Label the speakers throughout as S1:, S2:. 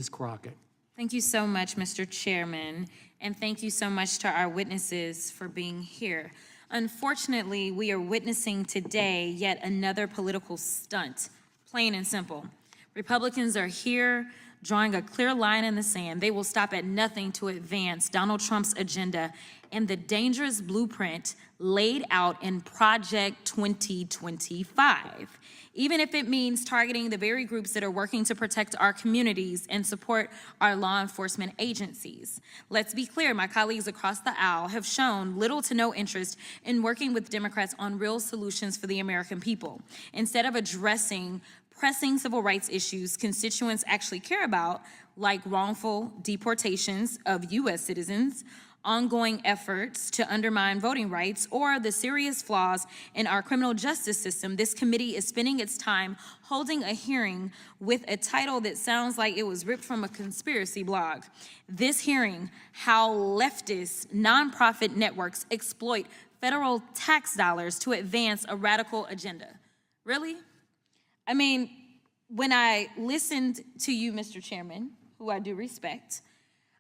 S1: Ms. Crockett.
S2: Thank you so much, Mr. Chairman, and thank you so much to our witnesses for being here. Unfortunately, we are witnessing today yet another political stunt, plain and simple. Republicans are here drawing a clear line in the sand. They will stop at nothing to advance Donald Trump's agenda and the dangerous blueprint laid out in Project 2025, even if it means targeting the very groups that are working to protect our communities and support our law enforcement agencies. Let's be clear, my colleagues across the aisle have shown little to no interest in working with Democrats on real solutions for the American people. Instead of addressing pressing civil rights issues constituents actually care about, like wrongful deportations of U.S. citizens, ongoing efforts to undermine voting rights, or the serious flaws in our criminal justice system, this committee is spending its time holding a hearing with a title that sounds like it was ripped from a conspiracy blog. This hearing, how leftist nonprofit networks exploit federal tax dollars to advance a radical agenda. Really? I mean, when I listened to you, Mr. Chairman, who I do respect,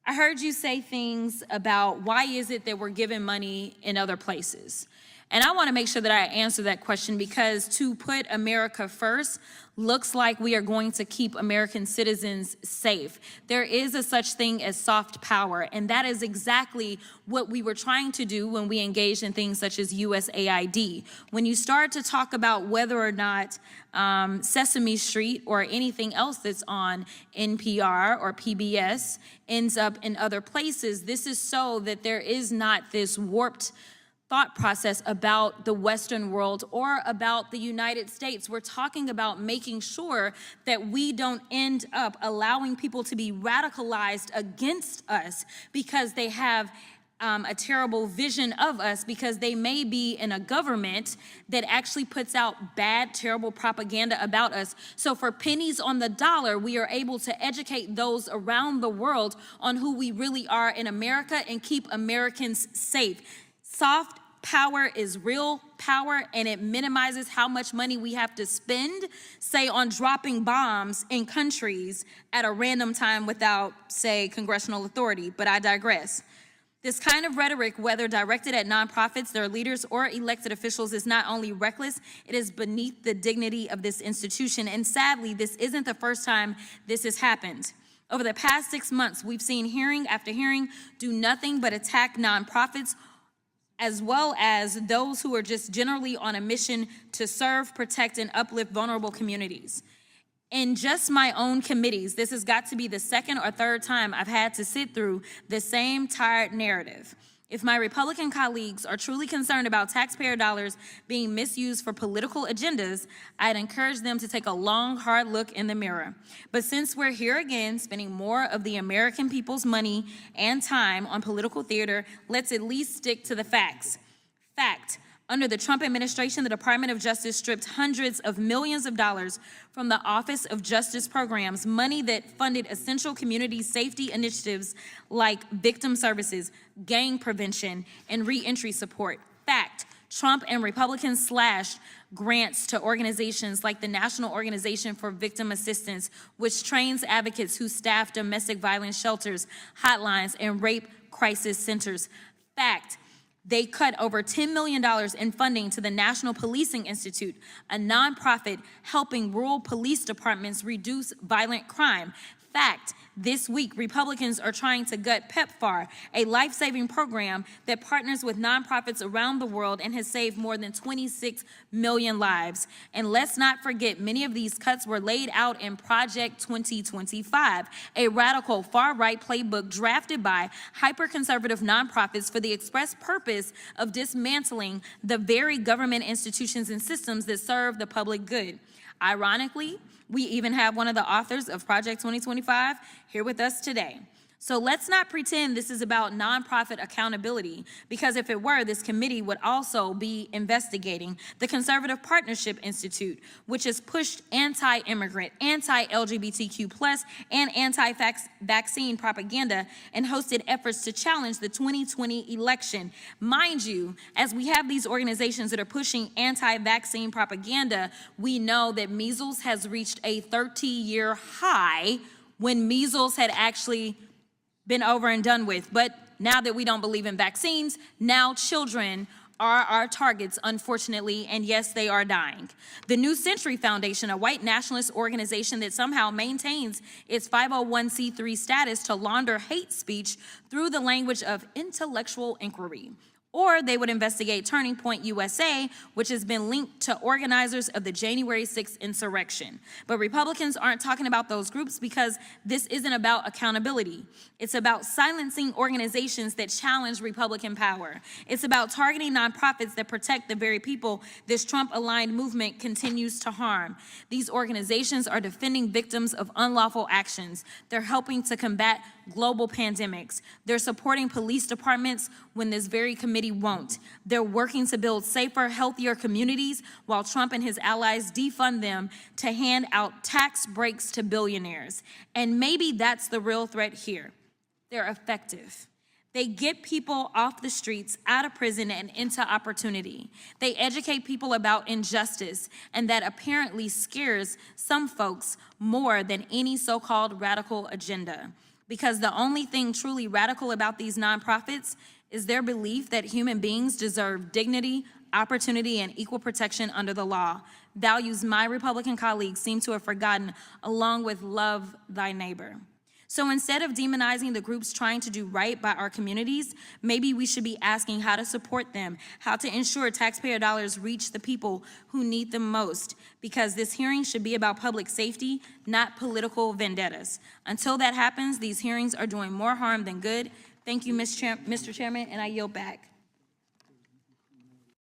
S2: I heard you say things about why is it that we're giving money in other places? And I want to make sure that I answer that question, because to put America first looks like we are going to keep American citizens safe. There is a such thing as soft power, and that is exactly what we were trying to do when we engaged in things such as USAID. When you start to talk about whether or not Sesame Street or anything else that's on NPR or PBS ends up in other places, this is so that there is not this warped thought process about the Western world or about the United States. We're talking about making sure that we don't end up allowing people to be radicalized against us because they have a terrible vision of us, because they may be in a government that actually puts out bad, terrible propaganda about us. So for pennies on the dollar, we are able to educate those around the world on who we really are in America and keep Americans safe. Soft power is real power, and it minimizes how much money we have to spend, say, on dropping bombs in countries at a random time without, say, congressional authority. But I digress. This kind of rhetoric, whether directed at nonprofits, their leaders, or elected officials, is not only reckless, it is beneath the dignity of this institution. And sadly, this isn't the first time this has happened. Over the past 6 months, we've seen hearing after hearing do nothing but attack nonprofits, as well as those who are just generally on a mission to serve, protect, and uplift vulnerable communities. In just my own committees, this has got to be the second or third time I've had to sit through the same tired narrative. If my Republican colleagues are truly concerned about taxpayer dollars being misused for political agendas, I'd encourage them to take a long, hard look in the mirror. But since we're here again, spending more of the American people's money and time on political theater, let's at least stick to the facts. Fact. Under the Trump administration, the Department of Justice stripped hundreds of millions of dollars from the Office of Justice programs, money that funded essential community safety initiatives like victim services, gang prevention, and reentry support. Fact. Trump and Republicans slashed grants to organizations like the National Organization for Victim Assistance, which trains advocates who staff domestic violence shelters, hotlines, and rape crisis centers. Fact. They cut over $10 million in funding to the National Policing Institute, a nonprofit helping rural police departments reduce violent crime. Fact, this week, Republicans are trying to gut PEPFAR, a life-saving program that partners with nonprofits around the world and has saved more than 26 million lives. And let's not forget, many of these cuts were laid out in Project 2025, a radical far-right playbook drafted by hyper-conservative nonprofits for the express purpose of dismantling the very government institutions and systems that serve the public good. Ironically, we even have one of the authors of Project 2025 here with us today. So let's not pretend this is about nonprofit accountability, because if it were, this committee would also be investigating the Conservative Partnership Institute, which has pushed anti-immigrant, anti-LGBTQ+, and anti-vaccine propaganda and hosted efforts to challenge the 2020 election. Mind you, as we have these organizations that are pushing anti-vaccine propaganda, we know that measles has reached a 30-year high when measles had actually been over and done with. But now that we don't believe in vaccines, now children are our targets, unfortunately, and yes, they are dying. The New Century Foundation, a white nationalist organization that somehow maintains its 501c3 status to launder hate speech through the language of intellectual inquiry. Or they would investigate Turning Point USA, which has been linked to organizers of the January 6th insurrection. But Republicans aren't talking about those groups because this isn't about accountability. It's about silencing organizations that challenge Republican power. It's about targeting nonprofits that protect the very people this Trump-aligned movement continues to harm. These organizations are defending victims of unlawful actions. They're helping to combat global pandemics. They're supporting police departments when this very committee won't. They're working to build safer, healthier communities while Trump and his allies defund them to hand out tax breaks to billionaires. And maybe that's the real threat here. They're effective. They get people off the streets, out of prison, and into opportunity. They educate people about injustice, and that apparently scares some folks more than any so-called radical agenda. Because the only thing truly radical about these nonprofits is their belief that human beings deserve dignity, opportunity, and equal protection under the law. Values my Republican colleagues seem to have forgotten, along with love thy neighbor. So instead of demonizing the groups trying to do right by our communities, maybe we should be asking how to support them, how to ensure taxpayer dollars reach the people who need them most, because this hearing should be about public safety, not political vendettas. Until that happens, these hearings are doing more harm than good. Thank you, Mr. Chairman, and I yield back.